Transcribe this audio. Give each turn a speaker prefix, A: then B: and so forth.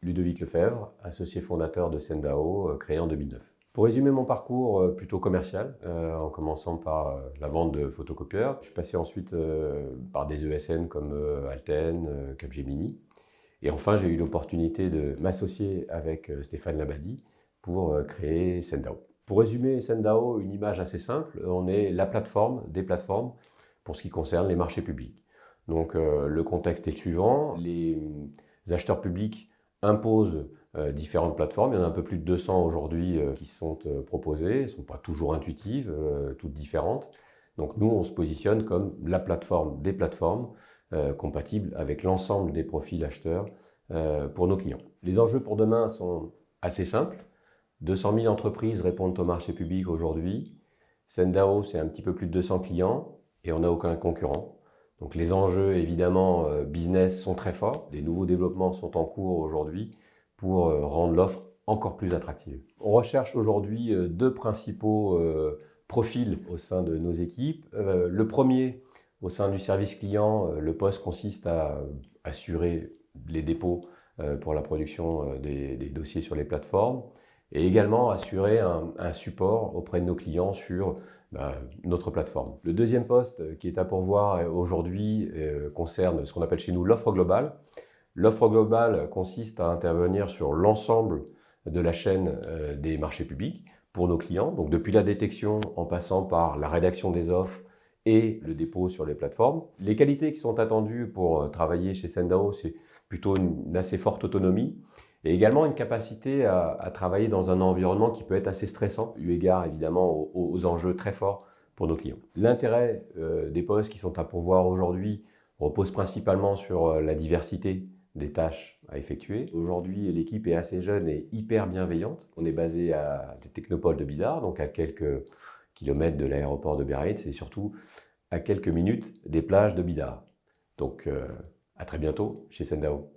A: Ludovic Lefebvre, associé fondateur de Sendao, créé en 2009. Pour résumer mon parcours plutôt commercial, en commençant par la vente de photocopieurs, je suis passé ensuite par des ESN comme Alten, Capgemini. Et enfin, j'ai eu l'opportunité de m'associer avec Stéphane Labadie pour créer Sendao. Pour résumer Sendao, une image assez simple, on est la plateforme des plateformes pour ce qui concerne les marchés publics. Donc le contexte est le suivant, les acheteurs publics imposent différentes plateformes, il y en a un peu plus de 200 aujourd'hui qui sont proposées, elles ne sont pas toujours intuitives, toutes différentes. Donc nous, on se positionne comme la plateforme des plateformes compatible avec l'ensemble des profils acheteurs pour nos clients. Les enjeux pour demain sont assez simples. 200 000 entreprises répondent au marché public aujourd'hui. Sendao, c'est un petit peu plus de 200 clients et on n'a aucun concurrent. Donc les enjeux, évidemment, business sont très forts. Des nouveaux développements sont en cours aujourd'hui pour rendre l'offre encore plus attractive. On recherche aujourd'hui deux principaux profils au sein de nos équipes. Le premier, au sein du service client, le poste consiste à assurer les dépôts pour la production des dossiers sur les plateformes et également assurer un support auprès de nos clients sur notre plateforme. Le deuxième poste qui est à pourvoir aujourd'hui concerne ce qu'on appelle chez nous l'offre globale. L'offre globale consiste à intervenir sur l'ensemble de la chaîne des marchés publics pour nos clients, donc depuis la détection en passant par la rédaction des offres et le dépôt sur les plateformes. Les qualités qui sont attendues pour travailler chez Sendao, c'est plutôt une assez forte autonomie et également une capacité à travailler dans un environnement qui peut être assez stressant, eu égard évidemment aux enjeux très forts pour nos clients. L'intérêt des postes qui sont à pourvoir aujourd'hui repose principalement sur la diversité des tâches à effectuer. Aujourd'hui, l'équipe est assez jeune et hyper bienveillante. On est basé à des technopoles de Bidart, donc à quelques kilomètres de l'aéroport de Biarritz et surtout à quelques minutes des plages de Bidart. Donc à très bientôt chez Sendao.